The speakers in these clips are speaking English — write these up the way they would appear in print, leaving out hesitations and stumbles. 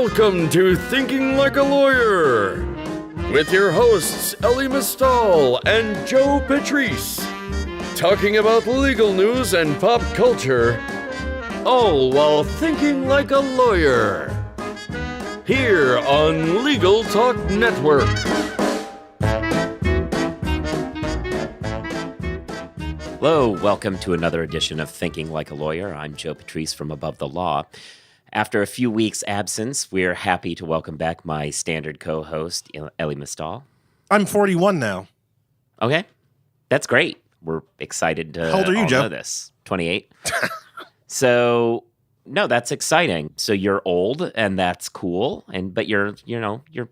Welcome to Thinking Like a Lawyer with your hosts Ellie Mistal and Joe Patrice, talking about legal news and pop culture, all while thinking like a lawyer. Here on Legal Talk Network. Hello, welcome to another edition of Thinking Like a Lawyer. I'm Joe Patrice from Above the Law. After a few weeks' absence, we're happy to welcome back my standard co-host, Ellie Mistal. I'm 41 now. Okay, that's great. We're excited to How old are you, Joe? know this. 28. So, no, that's exciting. So you're old, and that's cool. But you're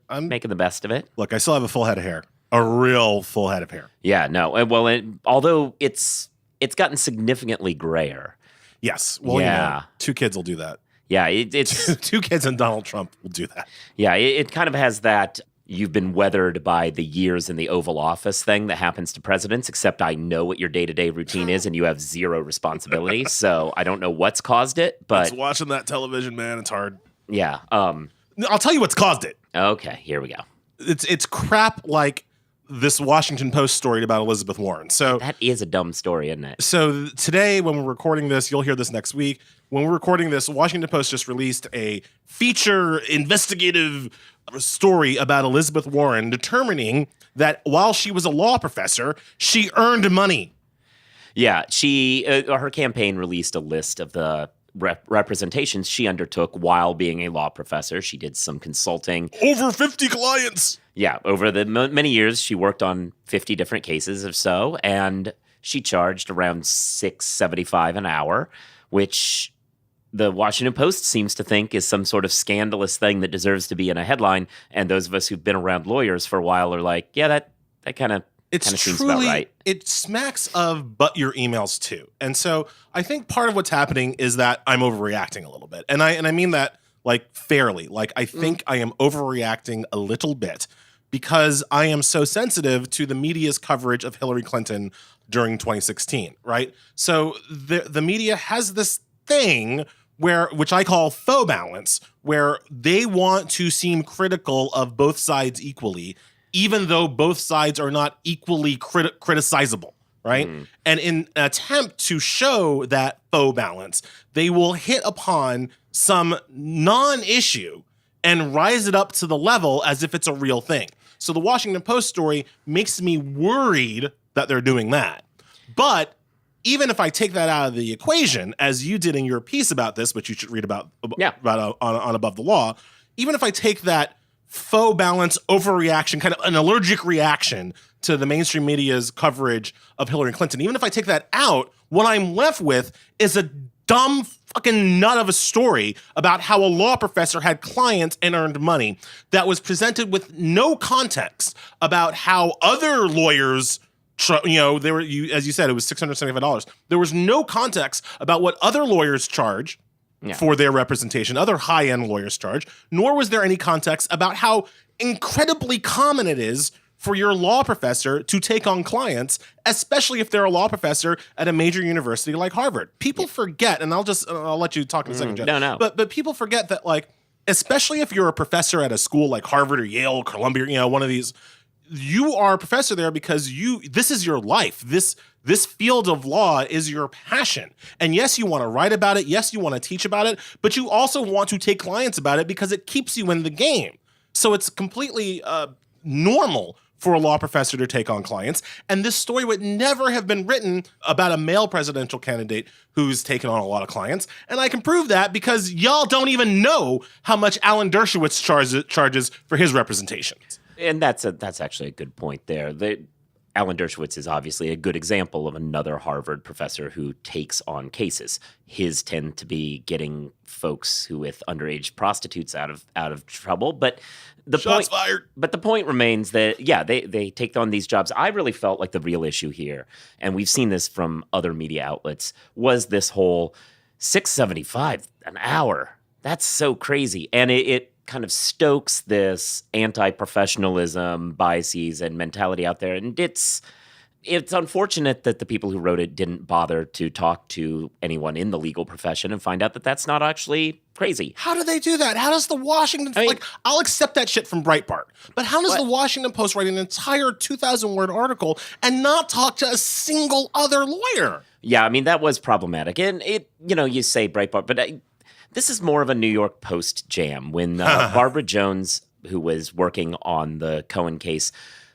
making the best of it. Look, I still have a full head of hair. A real full head of hair. Yeah, no. Well, although it's gotten significantly grayer. Yes. Well, yeah. Two kids will do that. Yeah, it's two kids and Donald Trump will do that. Yeah, it kind of has that you've been weathered by the years in the Oval Office thing that happens to presidents, except I know what your day-to-day routine is and you have zero responsibility. So I don't know what's caused it, but it's watching that television, man. It's hard. Yeah. I'll tell you what's caused it. Okay, here we go. It's crap like this Washington Post story about Elizabeth Warren. So that is a dumb story, isn't it? So today, when we're recording this, you'll hear this next week. When we're recording this, Washington Post just released a feature investigative story about Elizabeth Warren determining that while she was a law professor, she earned money. Yeah, her campaign released a list of the representations she undertook while being a law professor. She did some consulting. Over 50 clients. Yeah, over the many years, she worked on 50 different cases or so, and she charged around $6.75 an hour, which the Washington Post seems to think is some sort of scandalous thing that deserves to be in a headline. And those of us who've been around lawyers for a while are like, yeah, that kind of seems about right. It smacks of but your emails too. And so I think part of what's happening is that I'm overreacting a little bit. And I mean that like fairly. Like I think I am overreacting a little bit because I am so sensitive to the media's coverage of Hillary Clinton during 2016, right? So the media has this thing which I call faux balance, where they want to seem critical of both sides equally, even though both sides are not equally criticizable, right? And in an attempt to show that faux balance, they will hit upon some non-issue and rise it up to the level as if it's a real thing. So the Washington Post story makes me worried that they're doing that. But even if I take that out of the equation, as you did in your piece about this, which you should read about on Above the Law, even if I take that faux balance overreaction, kind of an allergic reaction to the mainstream media's coverage of Hillary Clinton, even if I take that out, what I'm left with is a dumb fucking nut of a story about how a law professor had clients and earned money that was presented with no context about how other lawyers, they were, as you said, it was $675. There was no context about what other lawyers charge for their representation, other high-end lawyers charge, nor was there any context about how incredibly common it is for your law professor to take on clients, especially if they're a law professor at a major university like Harvard. People forget, and I'll let you talk in a second, Jeff. No. But people forget that, like, especially if you're a professor at a school like Harvard or Yale or Columbia, one of these, you are a professor there because this is your life. This field of law is your passion. And yes, you want to write about it. Yes, you want to teach about it, but you also want to take clients about it because it keeps you in the game. So it's completely normal for a law professor to take on clients. And this story would never have been written about a male presidential candidate who's taken on a lot of clients. And I can prove that because y'all don't even know how much Alan Dershowitz charges for his representations. And that's actually a good point there. Alan Dershowitz is obviously a good example of another Harvard professor who takes on cases. His tend to be getting folks who with underage prostitutes out of trouble. But Shots fired. But the point remains that they take on these jobs. I really felt like the real issue here, and we've seen this from other media outlets, was this whole $6.75 an hour. That's so crazy, and it kind of stokes this anti-professionalism, biases, and mentality out there. And it's It's unfortunate that the people who wrote it didn't bother to talk to anyone in the legal profession and find out that that's not actually crazy. How do they do that? How does the Washington... I mean, I'll accept that shit from Breitbart. But how does What? the Washington Post write an entire 2,000-word article and not talk to a single other lawyer? Yeah, I mean, that was problematic. And you say Breitbart, but this is more of a New York Post jam when Barbara Jones, who was working on the Cohen case,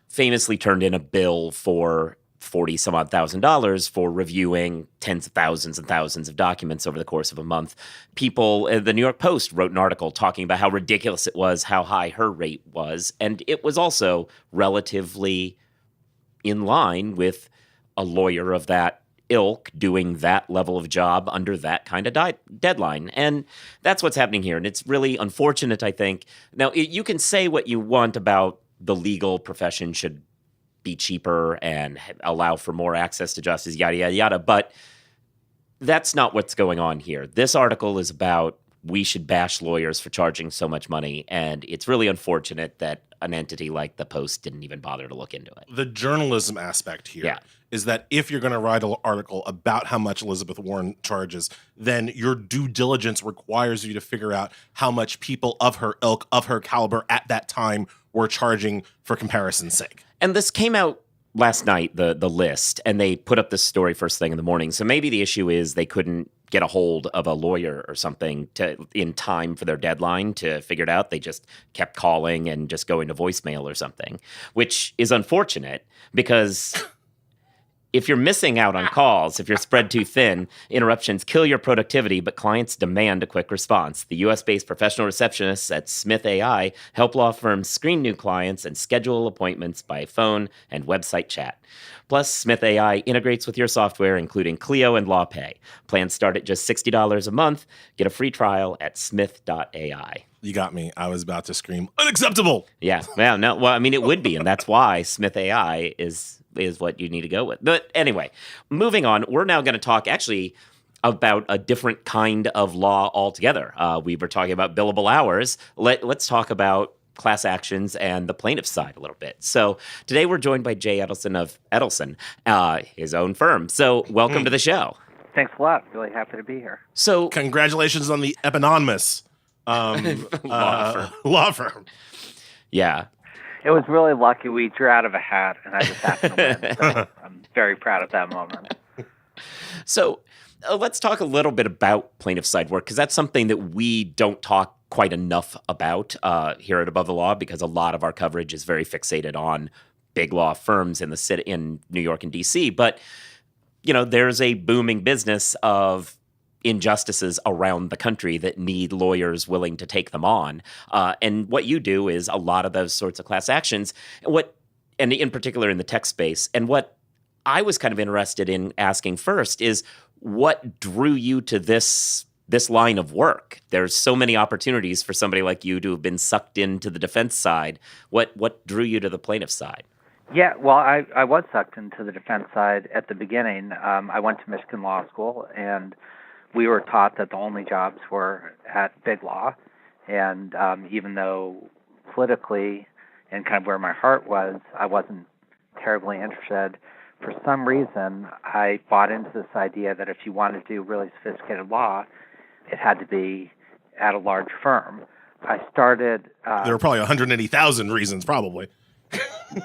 famously turned in a bill for $40-some-odd thousand for reviewing tens of thousands and thousands of documents over the course of a month. People, the New York Post wrote an article talking about how ridiculous it was, how high her rate was, and it was also relatively in line with a lawyer of that ilk doing that level of job under that kind of deadline. And that's what's happening here. And it's really unfortunate, I think. Now, you can say what you want about the legal profession should be cheaper and allow for more access to justice, yada, yada, yada. But that's not what's going on here. This article is about we should bash lawyers for charging so much money. And it's really unfortunate that an entity like the Post didn't even bother to look into it. The journalism aspect here is that if you're going to write an article about how much Elizabeth Warren charges, then your due diligence requires you to figure out how much people of her ilk, of her caliber at that time were charging for comparison's sake. And this came out last night, the list, and they put up this story first thing in the morning. So maybe the issue is they couldn't get a hold of a lawyer or something in time for their deadline to figure it out. They just kept calling and just going to voicemail or something, which is unfortunate because if you're missing out on calls, if you're spread too thin, interruptions kill your productivity, but clients demand a quick response. The U.S.-based professional receptionists at Smith AI help law firms screen new clients and schedule appointments by phone and website chat. Plus, Smith AI integrates with your software, including Clio and LawPay. Plans start at just $60 a month. Get a free trial at smith.ai. You got me. I was about to scream, unacceptable! Yeah. Well, I mean, it would be, and that's why Smith AI is what you need to go with. But anyway, moving on, we're now going to talk actually about a different kind of law altogether. We were talking about billable hours. Let's talk about class actions and the plaintiff's side a little bit. So today we're joined by Jay Edelson of Edelson, his own firm. So welcome to the show. Thanks a lot. Really happy to be here. So Congratulations on the eponymous law firm. Yeah. It was really lucky we drew out of a hat, and I just happened to win. So I'm very proud of that moment. So let's talk a little bit about plaintiff side work, because that's something that we don't talk quite enough about here at Above the Law, because a lot of our coverage is very fixated on big law firms in the city, in New York and DC. But there's a booming business of injustices around the country that need lawyers willing to take them on. And what you do is a lot of those sorts of class actions, and in particular in the tech space. And what I was kind of interested in asking first is what drew you to this line of work? There's so many opportunities for somebody like you to have been sucked into the defense side. What drew you to the plaintiff side? Yeah, well, I was sucked into the defense side at the beginning. I went to Michigan Law School, and we were taught that the only jobs were at Biglaw. And even though politically and kind of where my heart was, I wasn't terribly interested, for some reason, I bought into this idea that if you wanted to do really sophisticated law, it had to be at a large firm. I started... there were probably 180,000 reasons, probably.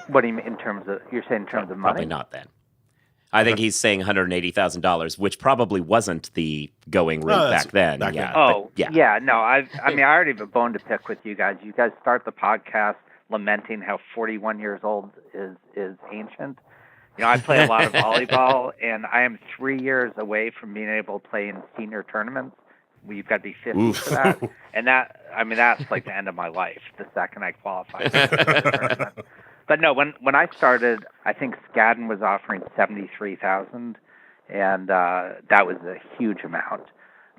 What do you mean in terms of... You're saying in terms of money? Probably not then. I think he's saying $180,000, which probably wasn't the going rate back then. Back then. Oh, yeah. No, I already have a bone to pick with you guys. You guys start the podcast lamenting how 41 years old is ancient. I play a lot of volleyball, and I am 3 years away from being able to play in senior tournaments. You've got to be 50 for that. And that's like the end of my life, the second I qualify for the tournament. But no, when I started, I think Skadden was offering $73,000, and that was a huge amount.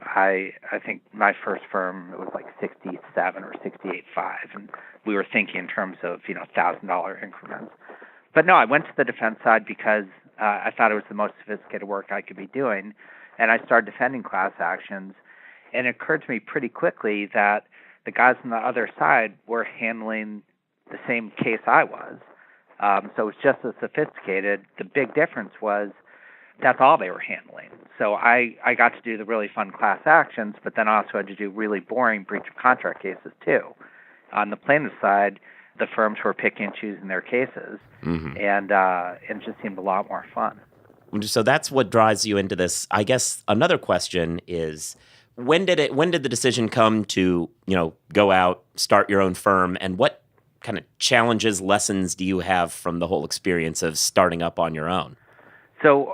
I think my first firm, it was like 67 or 68.5, and we were thinking in terms of $1,000 increments. But no, I went to the defense side because I thought it was the most sophisticated work I could be doing, and I started defending class actions. And it occurred to me pretty quickly that the guys on the other side were handling the same case I was. So it was just as sophisticated. The big difference was that's all they were handling. So I got to do the really fun class actions, but then also had to do really boring breach of contract cases too. On the plaintiff side, the firms were picking and choosing their cases, and it just seemed a lot more fun. So that's what drives you into this. I guess another question is, when did the decision come to, go out, start your own firm, and what kind of challenges, lessons do you have from the whole experience of starting up on your own? So,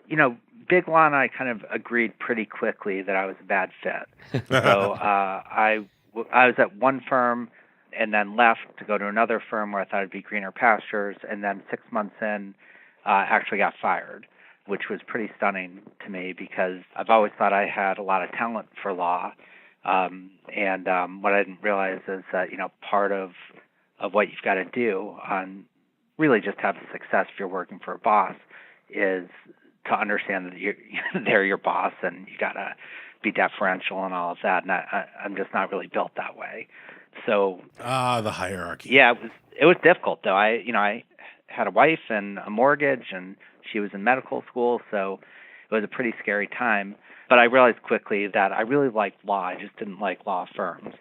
Biglaw and I kind of agreed pretty quickly that I was a bad fit. So I was at one firm and then left to go to another firm where I thought it'd be greener pastures, and then 6 months in, actually got fired, which was pretty stunning to me because I've always thought I had a lot of talent for law. And what I didn't realize is that, part of what you've got to do on really just have success if you're working for a boss is to understand that they're your boss and you got to be deferential and all of that. And I'm just not really built that way. So the hierarchy. Yeah, it was difficult though. I had a wife and a mortgage, and she was in medical school, so it was a pretty scary time. But I realized quickly that I really liked law. I just didn't like law firms.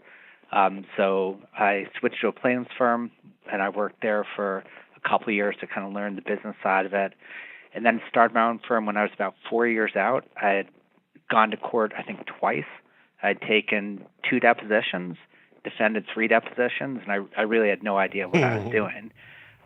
So I switched to a plaintiffs firm, and I worked there for a couple of years to kind of learn the business side of it, and then started my own firm when I was about 4 years out. I had gone to court, I think, twice. I'd taken 2 depositions, defended 3 depositions, and I really had no idea what I was doing.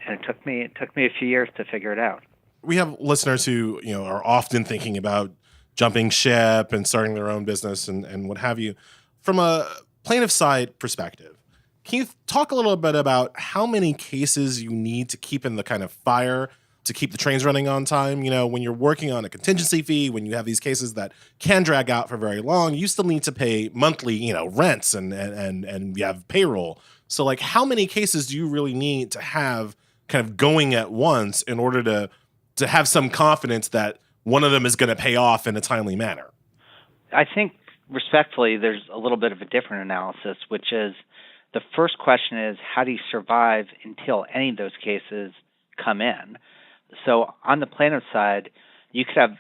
And it took me a few years to figure it out. We have listeners who, are often thinking about jumping ship and starting their own business and what have you. From a plaintiff side perspective, can you talk a little bit about how many cases you need to keep in the kind of fire to keep the trains running on time? When you're working on a contingency fee, when you have these cases that can drag out for very long, you still need to pay monthly, rents and you have payroll. So like, how many cases do you really need to have kind of going at once in order to have some confidence that one of them is going to pay off in a timely manner? I think respectfully, there's a little bit of a different analysis, which is the first question is, how do you survive until any of those cases come in? So on the plaintiff side, you could have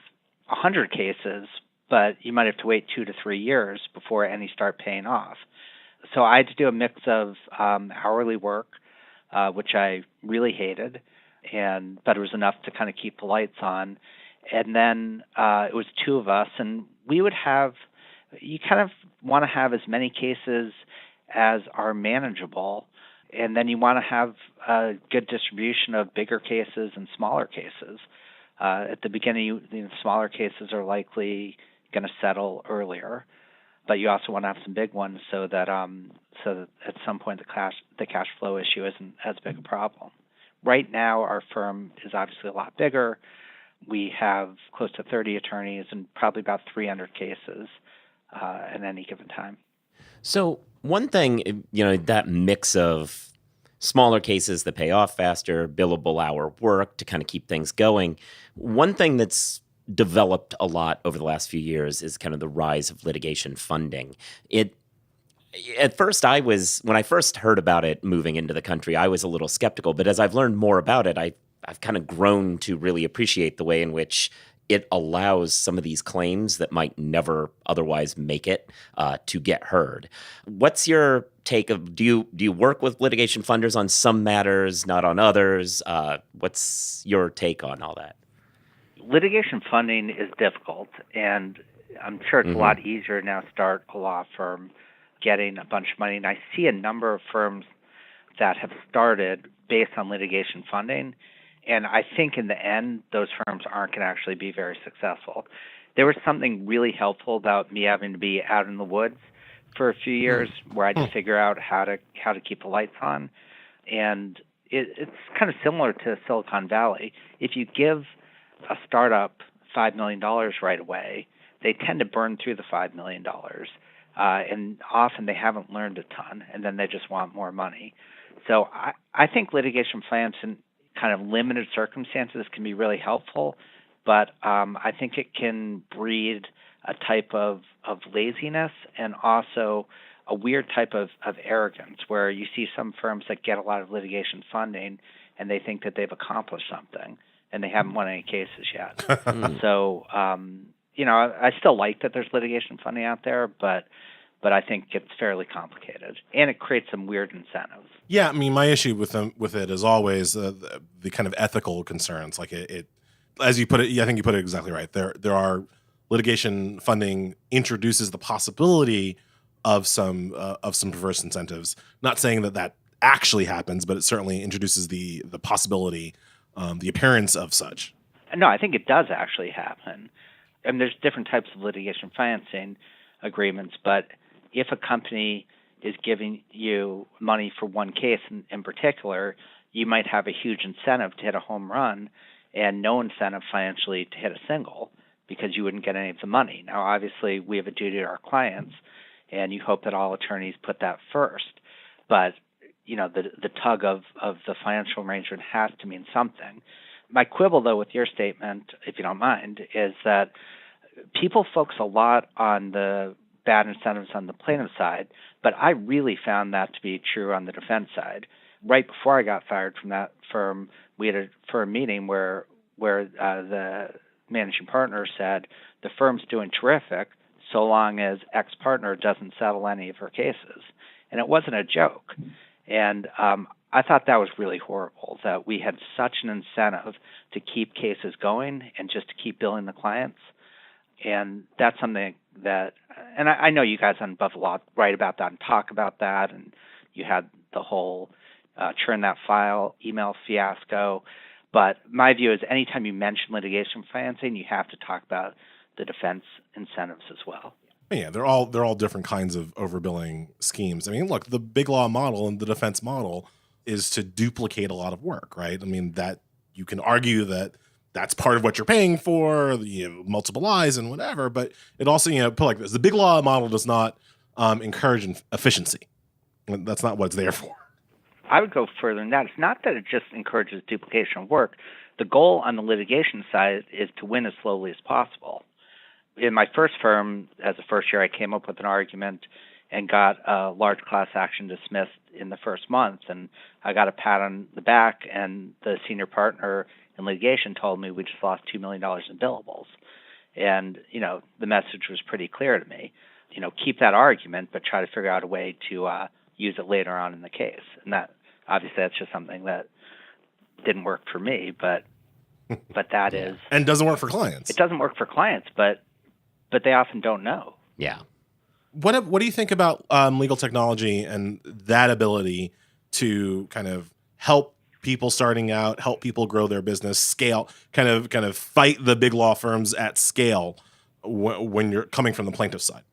100 cases, but you might have to wait 2 to 3 years before any start paying off. So I had to do a mix of hourly work, which I really hated, but it was enough to kind of keep the lights on. And then it was 2 of us, and you kind of want to have as many cases as are manageable, and then you want to have a good distribution of bigger cases and smaller cases. At the beginning, the smaller cases are likely going to settle earlier, but you also want to have some big ones so that at some point the cash flow issue isn't as big a problem. Right now, our firm is obviously a lot bigger. We have close to 30 attorneys and probably about 300 cases at any given time. So one thing, that mix of smaller cases that pay off faster, billable hour work to kind of keep things going. One thing that's developed a lot over the last few years is kind of the rise of litigation funding. At first, when I first heard about it moving into the country, I was a little skeptical. But as I've learned more about it, I've kind of grown to really appreciate the way in which it allows some of these claims that might never otherwise make it to get heard. What's your take of, do you work with litigation funders on some matters, not on others? What's your take on all that? Litigation funding is difficult, and I'm sure it's a lot easier now to start a law firm getting a bunch of money. And I see a number of firms that have started based on litigation funding, and I think in the end, those firms aren't going to actually be very successful. There was something really helpful about me having to be out in the woods for a few years where I had to figure out how to keep the lights on. And it's kind of similar to Silicon Valley. If you give a startup $5 million right away, they tend to burn through the $5 million. And often they haven't learned a ton, and then they just want more money. So I think litigation finance in kind of limited circumstances can be really helpful, but I think it can breed a type of laziness and also a weird type of arrogance where you see some firms that get a lot of litigation funding and they think that they've accomplished something, and they haven't won any cases yet. So, I still like that there's litigation funding out there, but I think it's fairly complicated, and it creates some weird incentives. Yeah, I mean, my issue with it is always the kind of ethical concerns. Like it, as you put it, I think you put it exactly right. There are litigation funding introduces the possibility of some perverse incentives. Not saying that actually happens, but it certainly introduces the possibility, the appearance of such. No, I think it does actually happen. And there's different types of litigation financing agreements, but if a company is giving you money for one case in particular, you might have a huge incentive to hit a home run and no incentive financially to hit a single because you wouldn't get any of the money. Now, obviously, we have a duty to our clients, and you hope that all attorneys put that first. But, the tug of the financial arrangement has to mean something. My quibble, though, with your statement, if you don't mind, is that people focus a lot on the bad incentives on the plaintiff side, but I really found that to be true on the defense side. Right before I got fired from that firm, we had a firm meeting where the managing partner said the firm's doing terrific so long as ex-partner doesn't settle any of her cases. And it wasn't a joke. And I thought that was really horrible, that we had such an incentive to keep cases going and just to keep billing the clients. And that's something that, and I know you guys on Buffalo write about that and talk about that, and you had the whole churn that file email fiasco. But my view is anytime you mention litigation financing, you have to talk about the defense incentives as well. Yeah, they're all different kinds of overbilling schemes. I mean, look, the Biglaw model and the defense model is to duplicate a lot of work, right? I mean, that you can argue that that's part of what you're paying for, multiple eyes and whatever, but it also, put like this, the Biglaw model does not encourage efficiency. That's not what it's there for. I would go further than that. It's not that it just encourages duplication of work. The goal on the litigation side is to win as slowly as possible. In my first firm, as a first year, I came up with an argument and got a large class action dismissed in the first month. And I got a pat on the back, and the senior partner in litigation told me we just lost $2 million in billables. And, the message was pretty clear to me. Keep that argument, but try to figure out a way to use it later on in the case. And that, obviously, that's just something that didn't work for me, but that is... And doesn't work for clients. It doesn't work for clients, but they often don't know. Yeah. What do you think about legal technology and that ability to kind of help people starting out, help people grow their business, scale, kind of fight the big law firms at scale when you're coming from the plaintiff side?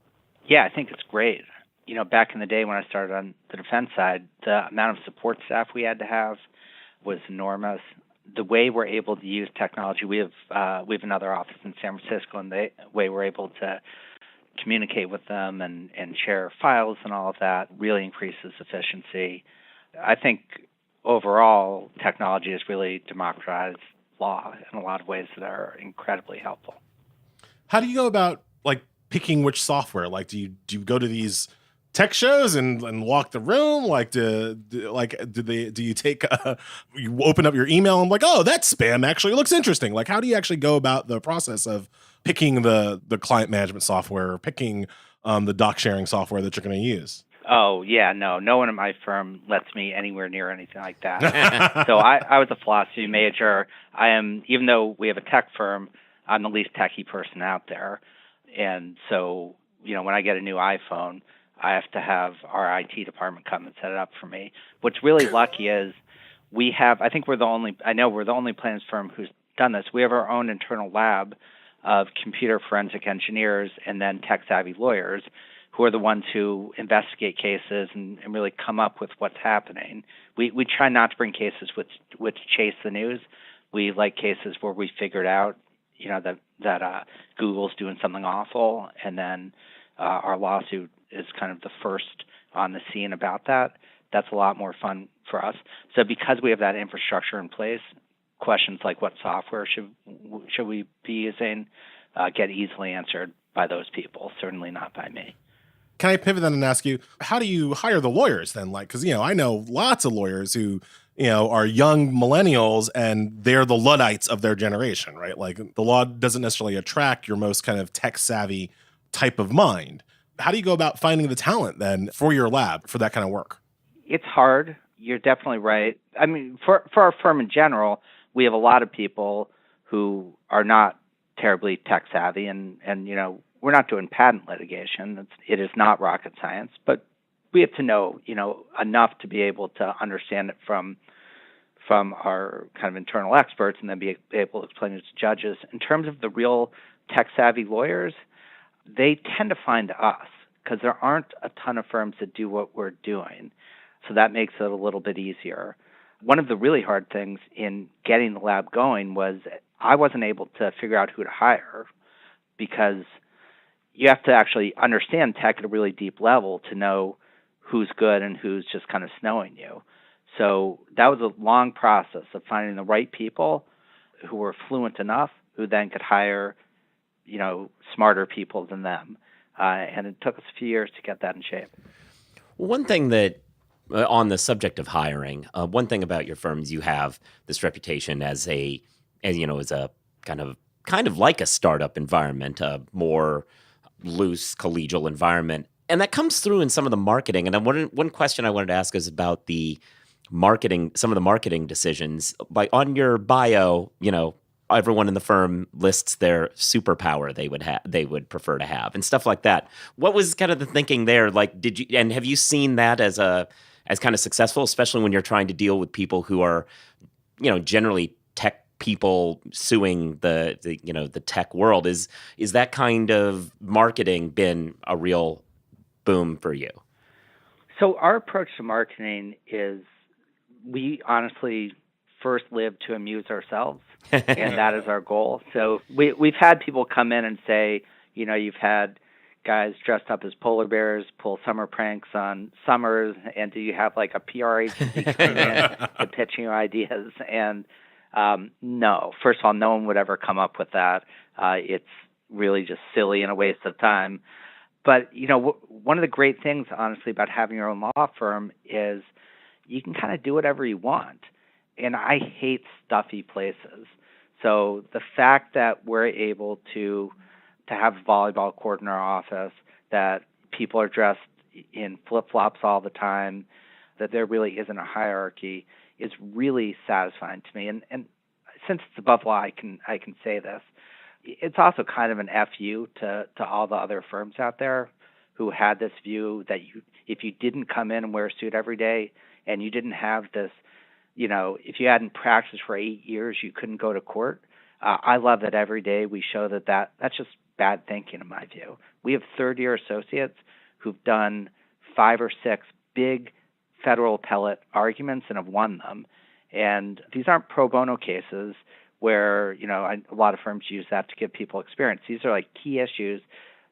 Yeah, I think it's great. Back in the day when I started on the defense side, the amount of support staff we had to have was enormous. The way we're able to use technology, we have another office in San Francisco, and the way we're able to communicate with them and share files and all of that really increases efficiency. I think overall technology has really democratized law in a lot of ways that are incredibly helpful. How do you go about picking which software? Do you go to these tech shows and walk the room? Do you take you open up your email and oh, that spam actually looks interesting? How do you actually go about the process of picking the client management software or picking the doc sharing software that you're going to use? Oh, yeah, no one in my firm lets me anywhere near anything like that. So I was a philosophy major. Even though we have a tech firm, I'm the least techie person out there. And so, when I get a new iPhone, I have to have our IT department come and set it up for me. What's really lucky is I think we're the only plaintiffs firm who's done this. We have our own internal lab of computer forensic engineers and then tech-savvy lawyers who are the ones who investigate cases and really come up with what's happening. We try not to bring cases which chase the news. We like cases where we figured out, that Google's doing something awful, and then our lawsuit is kind of the first on the scene about that. That's a lot more fun for us. So because we have that infrastructure in place, questions like what software should we be using get easily answered by those people, certainly not by me. Can I pivot then and ask you, how do you hire the lawyers then? Because, I know lots of lawyers who, are young millennials, and they're the Luddites of their generation, right? Like the law doesn't necessarily attract your most kind of tech savvy type of mind. How do you go about finding the talent then for your lab for that kind of work? It's hard. You're definitely right. I mean, for our firm in general, we have a lot of people who are not terribly tech savvy, and we're not doing patent litigation. It is not rocket science, but we have to know enough to be able to understand it from our kind of internal experts, and then be able to explain it to judges. In terms of the real tech savvy lawyers, they tend to find us because there aren't a ton of firms that do what we're doing. So that makes it a little bit easier. One of the really hard things in getting the lab going was I wasn't able to figure out who to hire, because you have to actually understand tech at a really deep level to know who's good and who's just kind of snowing you. So that was a long process of finding the right people who were fluent enough, who then could hire, smarter people than them. And it took us a few years to get that in shape. One thing that, on the subject of hiring, one thing about your firms, you have this reputation as a kind of like a startup environment, a more loose collegial environment. And that comes through in some of the marketing. And one question I wanted to ask is about the marketing, some of the marketing decisions. Like on your bio, everyone in the firm lists their superpower they would prefer to have and stuff like that. What was kind of the thinking there? Like, have you seen that as kind of successful, especially when you're trying to deal with people who are, generally tech people suing the tech world? Is that kind of marketing been a real boom for you? So our approach to marketing is, we honestly first live to amuse ourselves, and that is our goal. So we've had people come in and say, you've had guys dressed up as polar bears pull summer pranks on summers, and do you have like a PR agency coming in to pitch you ideas? And no, first of all, no one would ever come up with that. It's really just silly and a waste of time. But, one of the great things, honestly, about having your own law firm is you can kind of do whatever you want. And I hate stuffy places. So the fact that we're able to have a volleyball court in our office, that people are dressed in flip-flops all the time, that there really isn't a hierarchy, is really satisfying to me. And since it's above law, I can say this. It's also kind of an FU to all the other firms out there who had this view that if you didn't come in and wear a suit every day, and you didn't have this, if you hadn't practiced for 8 years, you couldn't go to court. I love that every day we show that's just bad thinking in my view. We have third-year associates who've done 5 or 6 big federal appellate arguments and have won them. And these aren't pro bono cases where, a lot of firms use that to give people experience. These are like key issues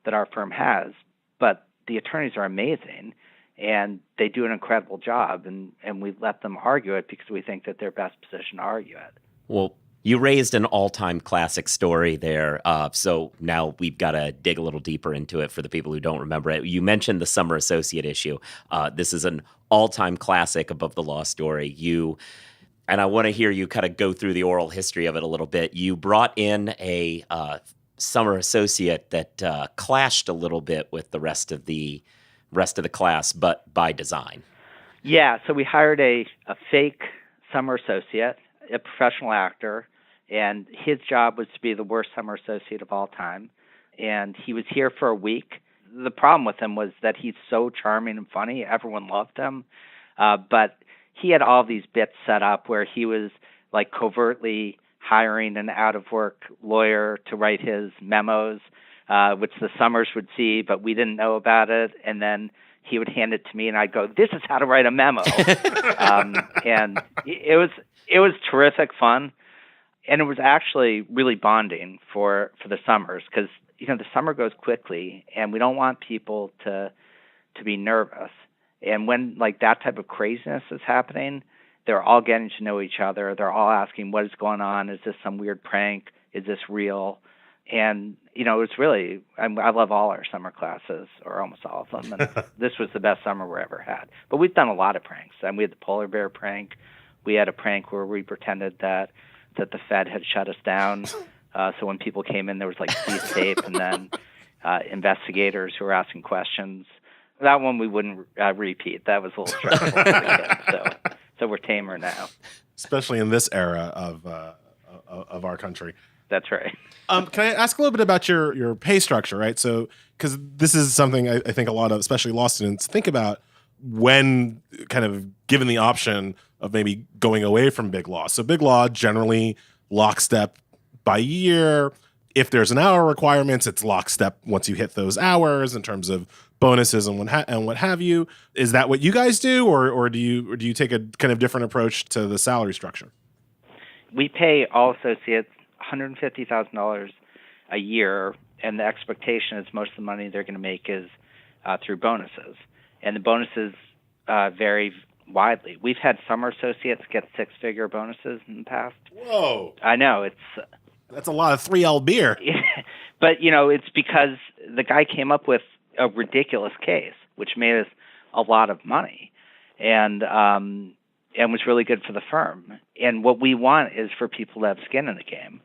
that our firm has, but the attorneys are amazing, and they do an incredible job, and we let them argue it because we think that they're best positioned to argue it. Well, you raised an all-time classic story there, so now we've got to dig a little deeper into it for the people who don't remember it. You mentioned the summer associate issue. This is an all-time classic above the law story. And I want to hear you kind of go through the oral history of it a little bit. You brought in a summer associate that clashed a little bit with the rest of the class, but by design. Yeah, so we hired a fake summer associate, a professional actor, and his job was to be the worst summer associate of all time. And he was here for a week. The problem with him was that he's so charming and funny. Everyone loved him. But he had all these bits set up where he was like covertly hiring an out-of-work lawyer to write his memos, which the Summers would see, but we didn't know about it. And then he would hand it to me, and I'd go, "This is how to write a memo." And it was terrific fun, and it was actually really bonding for the Summers, because the summer goes quickly, and we don't want people to be nervous. And when like that type of craziness is happening, they're all getting to know each other. They're all asking, "What is going on? Is this some weird prank? Is this real?" And, it's really, I love all our summer classes, or almost all of them. And this was the best summer we ever had. But we've done a lot of pranks. And we had the polar bear prank. We had a prank where we pretended that the Fed had shut us down. So when people came in, there was like cease tape, and then investigators who were asking questions. That one we wouldn't repeat. That was a little stressful for the kids. So we're tamer now. Especially in this era of our country. That's right. Can I ask a little bit about your pay structure, right? So, because this is something I think a lot of, especially law students, think about when kind of given the option of maybe going away from Biglaw. So Biglaw generally lockstep by year. If there's an hour requirements, it's lockstep once you hit those hours in terms of bonuses and what have you. Is that what you guys do, or do you take a kind of different approach to the salary structure? We pay all associates $150,000 a year, and the expectation is most of the money they're going to make is through bonuses. And the bonuses vary widely. We've had summer associates get six-figure bonuses in the past. Whoa! I know, That's a lot of 3L beer. But, it's because the guy came up with a ridiculous case, which made us a lot of money, and was really good for the firm. And what we want is for people to have skin in the game.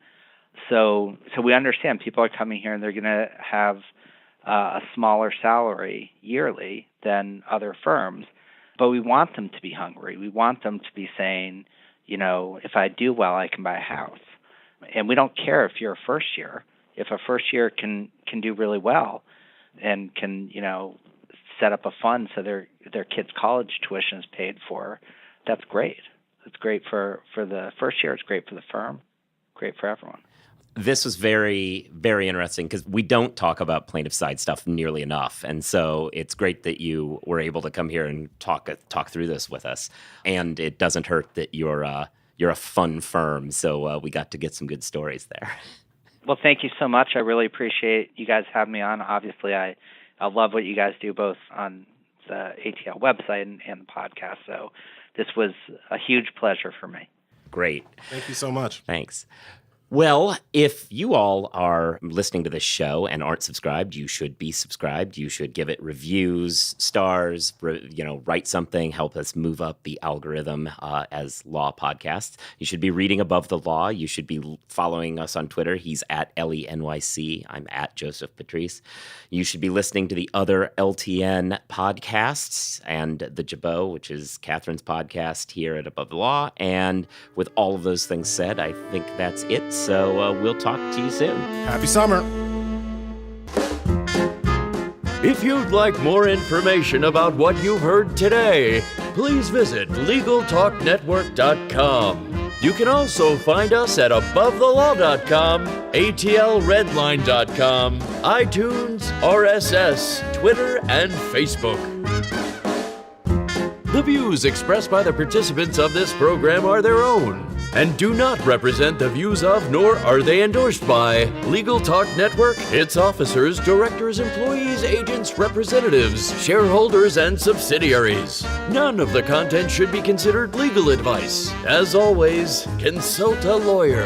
So we understand people are coming here and they're going to have a smaller salary yearly than other firms, but we want them to be hungry. We want them to be saying, if I do well, I can buy a house. And we don't care if you're a first year. If a first year can do really well and can, set up a fund so their kids' college tuition is paid for, that's great. It's great for the first year. It's great for the firm. Great for everyone. This was very, very interesting because we don't talk about plaintiff side stuff nearly enough. And so it's great that you were able to come here and talk through this with us. And it doesn't hurt that you're a fun firm. So we got to get some good stories there. Well, thank you so much. I really appreciate you guys having me on. Obviously, I love what you guys do both on the ATL website and the podcast. So this was a huge pleasure for me. Great. Thank you so much. Thanks. Well, if you all are listening to this show and aren't subscribed, you should be subscribed. You should give it reviews, stars, write something, help us move up the algorithm as law podcasts. You should be reading Above the Law. You should be following us on Twitter. He's at EllieNYC. I'm at Joseph Patrice. You should be listening to the other LTN podcasts and the Jabot, which is Catherine's podcast here at Above the Law. And with all of those things said, I think that's it. So we'll talk to you soon. Happy summer. If you'd like more information about what you've heard today, please visit LegalTalkNetwork.com. You can also find us at AboveTheLaw.com, ATLRedline.com, iTunes, RSS, Twitter, and Facebook. The views expressed by the participants of this program are their own and do not represent the views of, nor are they endorsed by, Legal Talk Network, its officers, directors, employees, agents, representatives, shareholders, and subsidiaries. None of the content should be considered legal advice. As always, consult a lawyer.